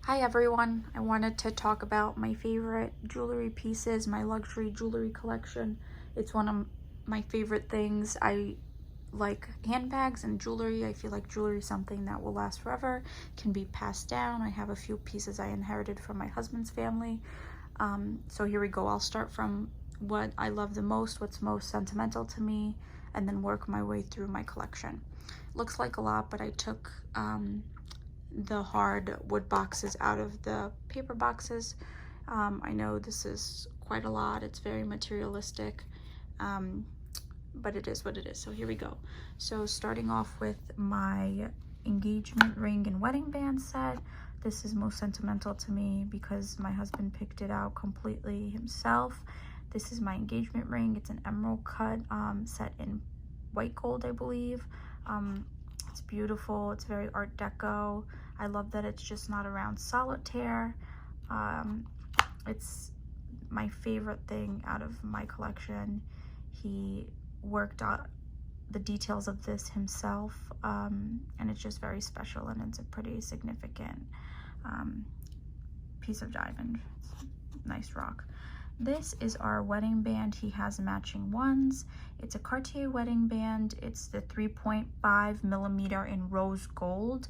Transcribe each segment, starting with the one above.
Hi everyone, I wanted to talk about my favorite jewelry pieces, my luxury jewelry collection. It's one of my favorite things. I like handbags and jewelry. I feel like jewelry is something that will last forever, can be passed down. I have a few pieces I inherited from my husband's family. So here we go. I'll start from what I love the most, what's most sentimental to me, and then work my way through my collection. Looks like a lot, but I took the hard wood boxes out of the paper boxes. I know this is quite a lot. It's very materialistic, but it is what it is. So here we go. So starting off with my engagement ring and wedding band set. This is most sentimental to me because my husband picked it out completely himself. This is my engagement ring. It's an emerald cut set in white gold, I believe. It's beautiful. It's very Art Deco. I love that it's just not around solitaire. It's my favorite thing out of my collection. He worked out the details of this himself, and it's just very special, and it's a pretty significant piece of diamond. It's a nice rock. This is our wedding band. He has matching ones. It's a Cartier wedding band. It's the 3.5 millimeter in rose gold.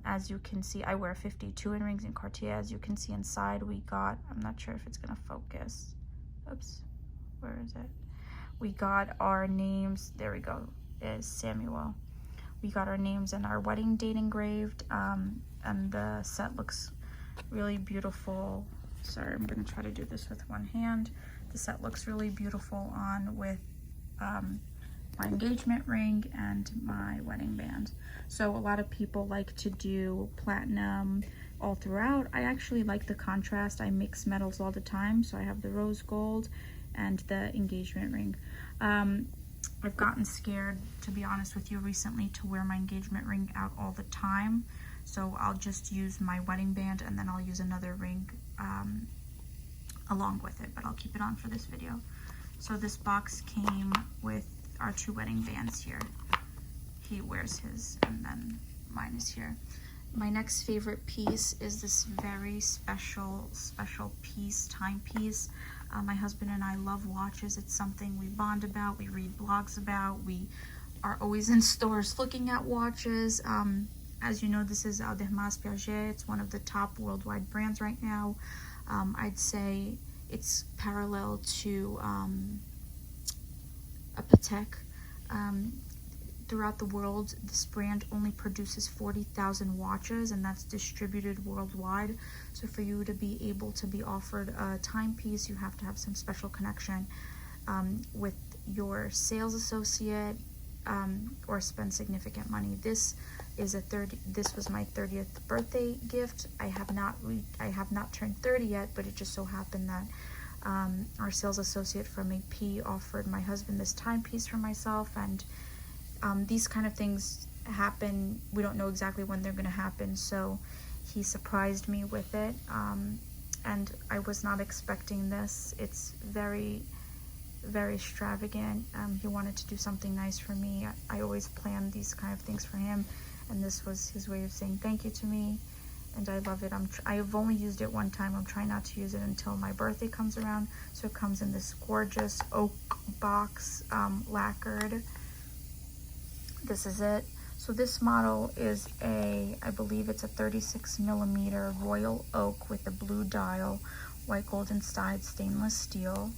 As you can see, I wear 52 in rings in Cartier. As you can see inside, we got, I'm not sure if it's gonna focus. Oops, where is it? We got our names, there we go, is Samuel. We got our names and our wedding date engraved, and the set looks really beautiful. Sorry, I'm gonna try to do this with one hand. The set looks really beautiful on with my engagement ring and my wedding band. So a lot of people like to do platinum all throughout. I actually like the contrast. I mix metals all the time. So I have the rose gold and the engagement ring. I've gotten scared, to be honest with you, recently to wear my engagement ring out all the time. So I'll just use my wedding band and then I'll use another ring along with it, but I'll keep it on for this video. So this box came with our two wedding bands here. He wears his and then mine is here. My next favorite piece is this very special piece, timepiece. My husband and I love watches. It's something we bond about, we read blogs about, we are always in stores looking at watches. As you know, this is Audemars Piguet. It's one of the top worldwide brands right now. I'd say it's parallel to a Patek. Throughout the world, this brand only produces 40,000 watches, and that's distributed worldwide. So for you to be able to be offered a timepiece, you have to have some special connection with your sales associate, or spend significant money. This was my 30th birthday gift. I have not turned 30 yet, but it just so happened that our sales associate from AP offered my husband this timepiece for myself, and these kind of things happen. We don't know exactly when they're going to happen, so he surprised me with it, and I was not expecting this. It's very, very extravagant. He wanted to do something nice for me. I always plan these kind of things for him, and this was his way of saying thank you to me, and I love it. I've only used it one time. I'm trying not to use it until my birthday comes around. So it comes in this gorgeous oak box, lacquered. This is it. So this model is I believe it's a 36 millimeter royal oak with a blue dial, white gold inside, stainless steel.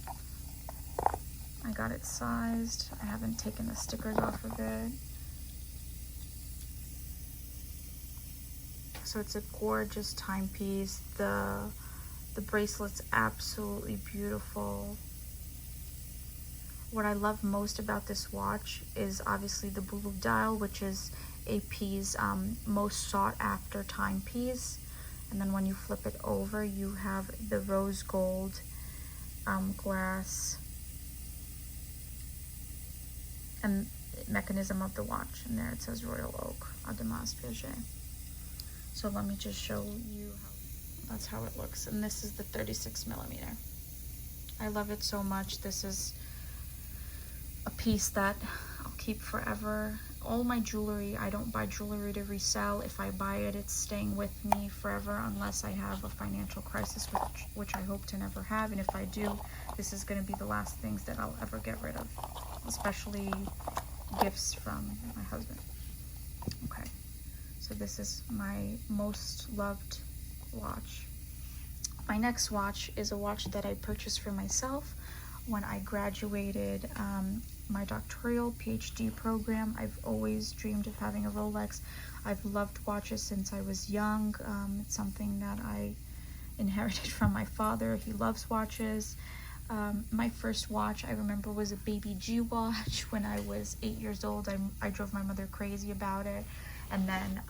I got it sized. I haven't taken the stickers off of it. So it's a gorgeous timepiece. The bracelet's absolutely beautiful. What I love most about this watch is obviously the blue dial, which is AP's most sought after timepiece. And then when you flip it over, you have the rose gold glass and mechanism of the watch. And there it says Royal Oak, Audemars Piguet. So let me just show you that's how it looks. And this is the 36 millimeter. I love it so much. This is a piece that I'll keep forever. all my jewelry, I don't buy jewelry to resell. If I buy it, it's staying with me forever unless I have a financial crisis, which I hope to never have. And if I do, this is going to be the last things that I'll ever get rid of, especially gifts from my husband. Okay, so this is my most loved watch. My next watch is a watch that I purchased for myself when I graduated my doctoral PhD program. I've always dreamed of having a Rolex. I've loved watches since I was young. It's something that I inherited from my father. He loves watches. My first watch I remember was a Baby G watch when I was 8 years old. I drove my mother crazy about it. And then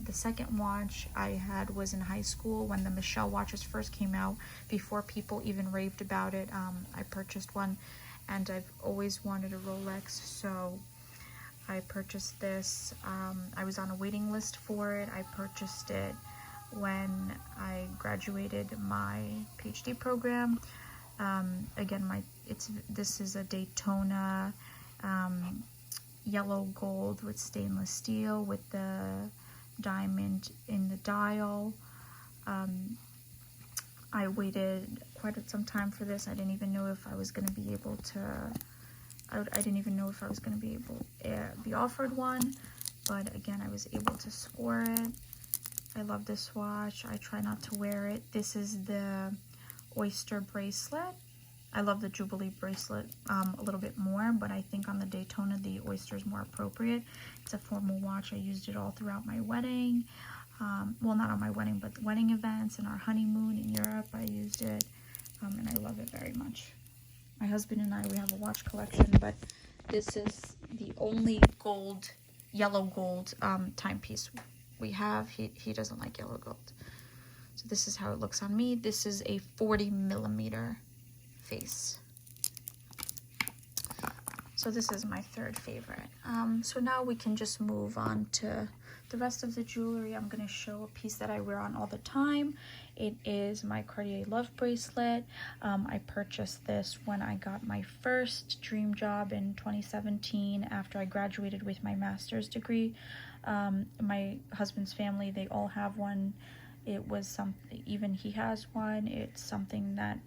the second watch I had was in high school when the Michelle watches first came out, before people even raved about it. I purchased one, and I've always wanted a Rolex, so I purchased this. I was on a waiting list for it. I purchased it when I graduated my PhD program. Again, this is a Daytona yellow gold with stainless steel with the diamond in the dial. I waited quite some time for this. I didn't even know if I was going to be able to, I didn't even know if I was going to be able to be offered one, but again, I was able to score it. I love this watch. I try not to wear it. This is the Oyster Bracelet. I love the Jubilee bracelet a little bit more, but I think on the Daytona, the Oyster is more appropriate. It's a formal watch. I used it all throughout my wedding. Well, not on my wedding, but wedding events and our honeymoon in Europe. I used it, and I love it very much. My husband and I, we have a watch collection, but this is the only gold, yellow gold timepiece we have. He doesn't like yellow gold. So this is how it looks on me. This is a 40mm face. So this is my third favorite. So now we can just move on to the rest of the jewelry. I'm going to show a piece that I wear on all the time. It is my Cartier Love Bracelet. I purchased this when I got my first dream job in 2017 after I graduated with my master's degree. My husband's family, they all have one. It was something, even he has one. It's something that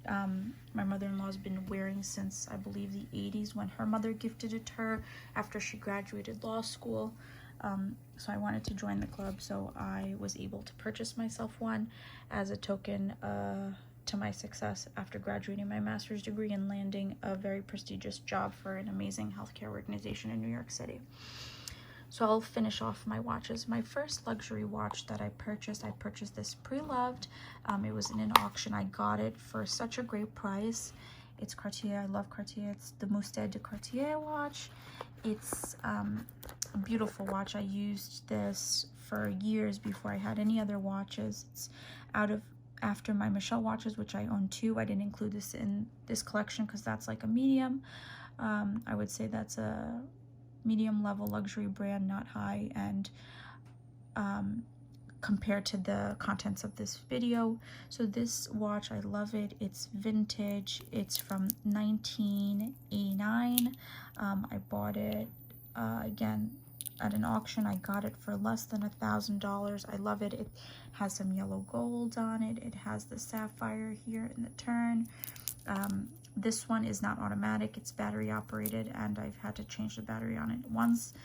my mother-in-law's been wearing since, I believe, the 80s, when her mother gifted it to her after she graduated law school. So I wanted to join the club, so I was able to purchase myself one as a token to my success after graduating my master's degree and landing a very prestigious job for an amazing healthcare organization in New York City. So I'll finish off my watches. My first luxury watch that I purchased this pre-loved. It was in an auction. I got it for such a great price. It's Cartier. I love Cartier. It's the Moustead de Cartier watch. It's a beautiful watch. I used this for years before I had any other watches. It's after my Michelle watches, which I own two. I didn't include this in this collection because that's like a medium. I would say that's a medium level luxury brand, not high end compared to the contents of this video. So this watch, I love it. It's vintage. It's from 1989. I bought it again at an auction. I got it for less than $1,000. I love it. It has some yellow gold on it. It has the sapphire here in the turn. This one is not automatic, it's battery operated, and I've had to change the battery on it once.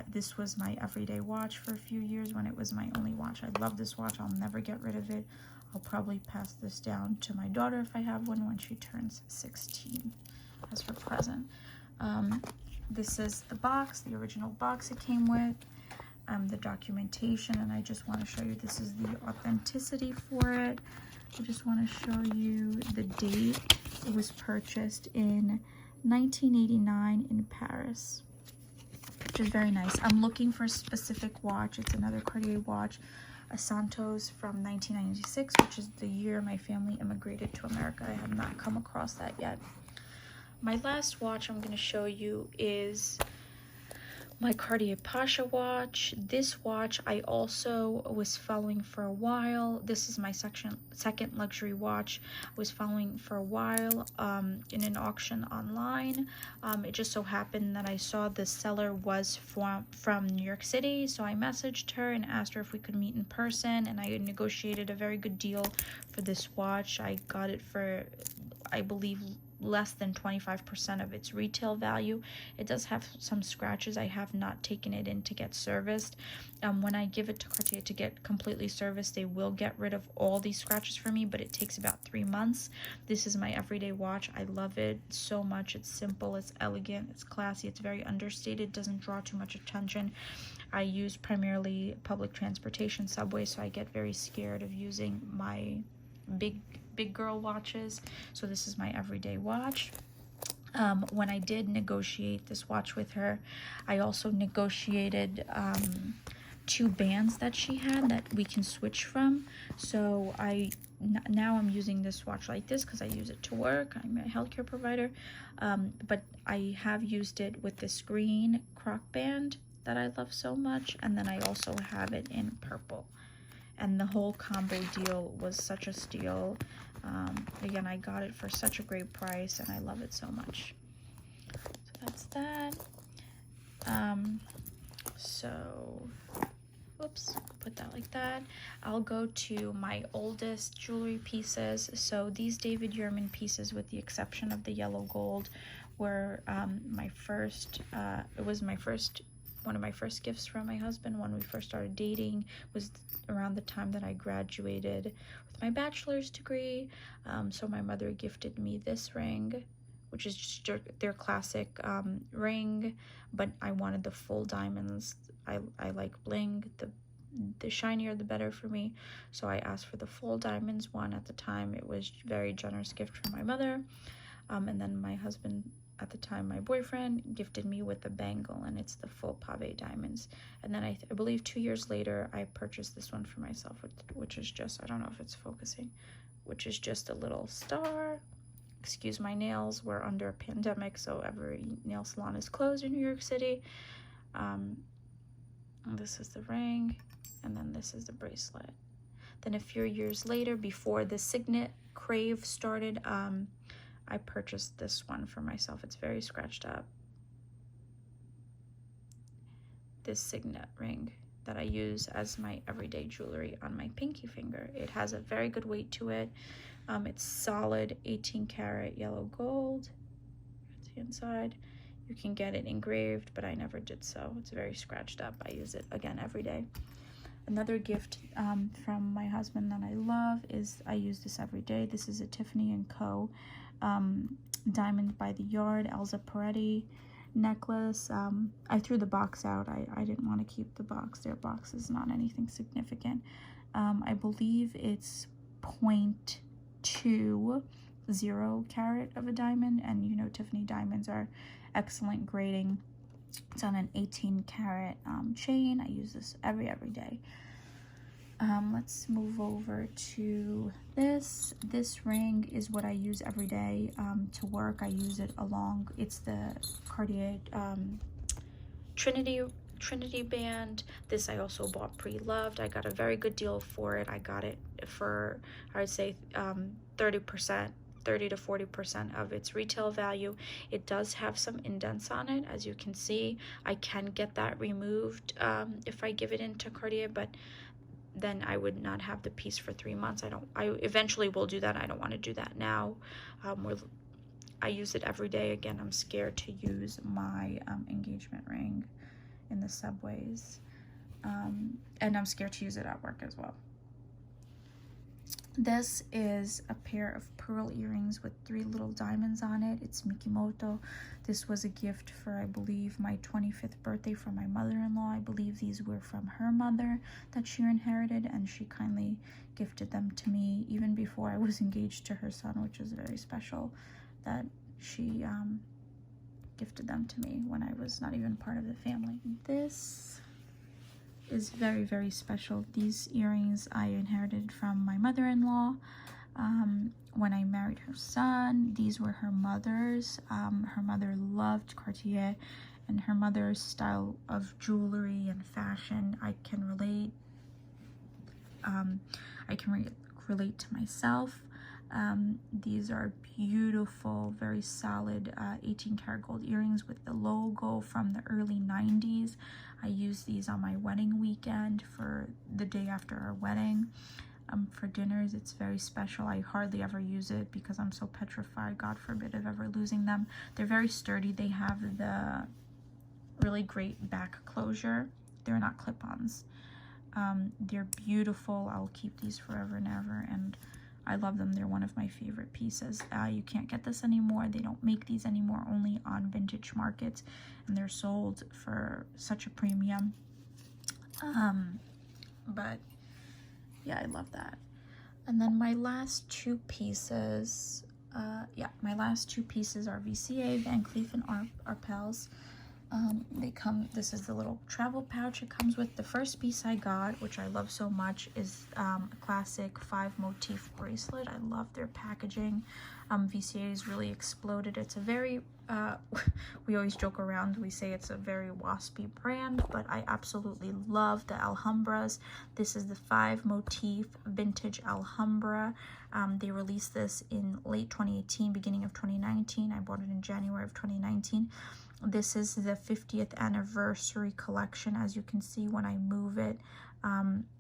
This was my everyday watch for a few years when it was my only watch. I love this watch. I'll never get rid of it. I'll probably pass this down to my daughter if I have one when she turns 16 as her present. This is the box, the original box it came with, the documentation, and I just want to show you this is the authenticity for it. I just want to show you the date. It was purchased in 1989 in Paris, which is very nice. I'm looking for a specific watch. It's another Cartier watch, a Santos from 1996, which is the year my family immigrated to America. I have not come across that yet. My last watch I'm going to show you is my Cartier Pasha watch. This watch I also was following for a while. This is my second luxury watch. I was following for a while in an auction online. It just so happened that I saw the seller was from New York City, so I messaged her and asked her if we could meet in person, and I negotiated a very good deal for this watch. I got it for, I believe, less than 25% of its retail value. It does have some scratches. I have not taken it in to get serviced. When I give it to Cartier to get completely serviced, they will get rid of all these scratches for me, but it takes about 3 months. This is my everyday watch. I love it so much. It's simple, it's elegant, it's classy, it's very understated, doesn't draw too much attention. I use primarily public transportation, subway, so I get very scared of using my big girl watches. So this is my everyday watch. When I did negotiate this watch with her, I also negotiated 2 bands that she had that we can switch from. So now I'm using this watch like this because I use it to work. I'm a healthcare provider, but I have used it with this green croc band that I love so much, and then I also have it in purple. And the whole combo deal was such a steal. Again, I got it for such a great price, and I love it so much. So that's that. Whoops, put that like that. I'll go to my oldest jewelry pieces. So these David Yurman pieces, with the exception of the yellow gold, were my first, it was my first, one of my first gifts from my husband when we first started dating. Was around the time that I graduated with my bachelor's degree. So my mother gifted me this ring, which is just their classic ring, but I wanted the full diamonds. I like bling. The shinier the better for me, so I asked for the full diamonds one. At the time, it was a very generous gift from my mother, and then my husband, at the time my boyfriend, gifted me with the bangle, and it's the full pave diamonds. And then I believe 2 years later I purchased this one for myself, which is just, I don't know if it's focusing, which is just a little star. Excuse my nails, we're under a pandemic, so every nail salon is closed in New York City. This is the ring, and then this is the bracelet. Then a few years later, before the Signet crave started, I purchased this one for myself. It's very scratched up. This Signet ring that I use as my everyday jewelry on my pinky finger. It has a very good weight to it. It's solid 18 karat yellow gold. It's the inside. You can get it engraved, but I never did so. It's very scratched up. I use it again every day. Another gift from my husband that I love is, I use this every day. This is a Tiffany & Co. Diamond by the yard, Elsa Peretti necklace. I threw the box out. I didn't want to keep the box. Their box is not anything significant. I believe it's 0.20 carat of a diamond, and you know Tiffany diamonds are excellent grading. It's on an 18 karat chain. I use this every day. Let's move over to this. This ring is what I use every day to work. I use it along, it's the Cartier Trinity band. This I also bought pre-loved. I got a very good deal for it. I got it for, I would say 30% to 40% of its retail value. It does have some indents on it, as you can see. I can get that removed if I give it into Cartier, but then I would not have the piece for 3 months. I eventually will do that. I don't want to do that now. I use it every day. Again, I'm scared to use my engagement ring in the subways, and I'm scared to use it at work as well. This is a pair of pearl earrings with 3 little diamonds on it. It's Mikimoto. This was a gift for, I believe, my 25th birthday from my mother-in-law. I believe these were from her mother that she inherited, and she kindly gifted them to me even before I was engaged to her son, which is very special that she gifted them to me when I was not even part of the family. This is very special. These earrings I inherited from my mother-in-law when I married her son. These were her mother's. Her mother loved Cartier, and her mother's style of jewelry and fashion, I can relate. Relate to myself. These are beautiful, very solid 18 karat gold earrings with the logo from the early 90s. I used these on my wedding weekend for the day after our wedding. For dinners, it's very special. I hardly ever use it because I'm so petrified, God forbid, of ever losing them. They're very sturdy. They have the really great back closure. They're not clip-ons. They're beautiful. I'll keep these forever and ever, and I love them. They're one of my favorite pieces. You can't get this anymore. They don't make these anymore, only on vintage markets, and they're sold for such a premium. But yeah, I love that. And then my last two pieces, my last two pieces are VCA, Van Cleef and Arpels. They come, this is the little travel pouch it comes with. The first piece I got, which I love so much, is a classic 5 motif bracelet. I love their packaging. VCA's really exploded. It's a very, we always joke around, we say it's a very waspy brand, but I absolutely love the Alhambras. This is the 5 motif vintage Alhambra. They released this in late 2018, beginning of 2019. I bought it in January of 2019. This is the 50th anniversary collection. As you can see when I move it,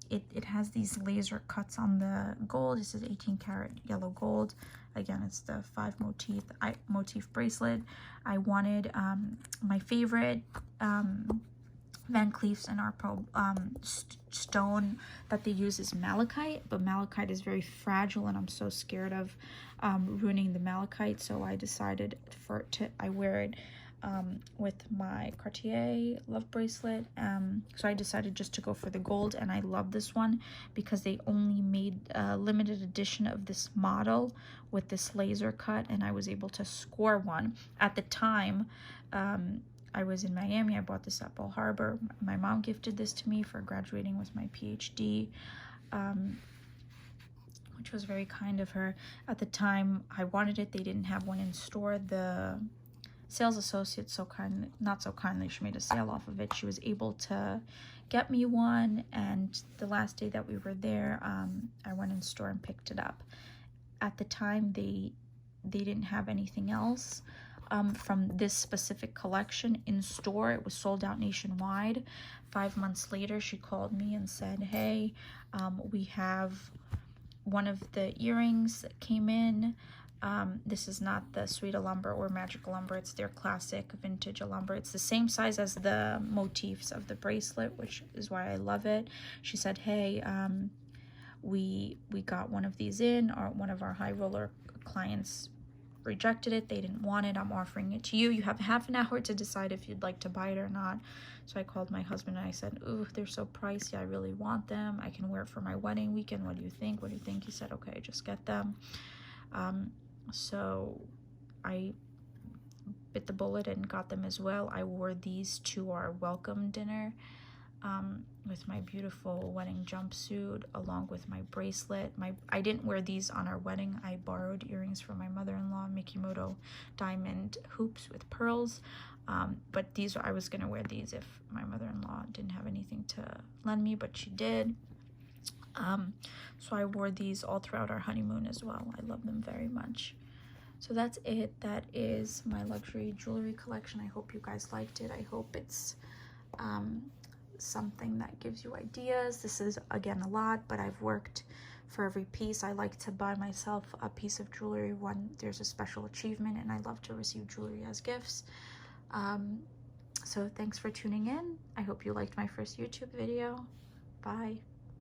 it has these laser cuts on the gold. This is 18 karat yellow gold. Again, it's the 5 motif bracelet. I wanted my favorite Van Cleef's and Arpels stone that they use is malachite, but malachite is very fragile, and I'm so scared of ruining the malachite, so I decided I wear it with my Cartier love bracelet. So I decided just to go for the gold, and I love this one because they only made a limited edition of this model with this laser cut, and I was able to score one. At the time, I was in Miami. I bought this at Bal Harbor. My mom gifted this to me for graduating with my PhD, which was very kind of her. At the time I wanted it, they didn't have one in store. The sales associate not so kindly, she made a sale off of it. She was able to get me one, and the last day that we were there, I went in store and picked it up. At the time, they didn't have anything else from this specific collection in store. It was sold out nationwide. 5 months later, she called me and said, hey, we have one of the earrings that came in. This is not the Sweet Alhambra or Magic Alhambra. It's their classic vintage Alhambra. It's the same size as the motifs of the bracelet, which is why I love it. She said, hey, we got one of these in. One of our high roller clients rejected it. They didn't want it. I'm offering it to you. You have half an hour to decide if you'd like to buy it or not. So I called my husband and I said, ooh, they're so pricey. I really want them. I can wear it for my wedding weekend. What do you think? What do you think? He said, okay, just get them. So I bit the bullet and got them as well. I wore these to our welcome dinner with my beautiful wedding jumpsuit along with my bracelet. I didn't wear these on our wedding. I borrowed earrings from my mother-in-law, Mikimoto diamond hoops with pearls. But I was going to wear these if my mother-in-law didn't have anything to lend me, but she did. So I wore these all throughout our honeymoon as well. I love them very much. So that's it. That is my luxury jewelry collection. I hope you guys liked it. I hope it's something that gives you ideas. This is, again, a lot, but I've worked for every piece. I like to buy myself a piece of jewelry when there's a special achievement, and I love to receive jewelry as gifts. So thanks for tuning in. I hope you liked my first YouTube video. Bye.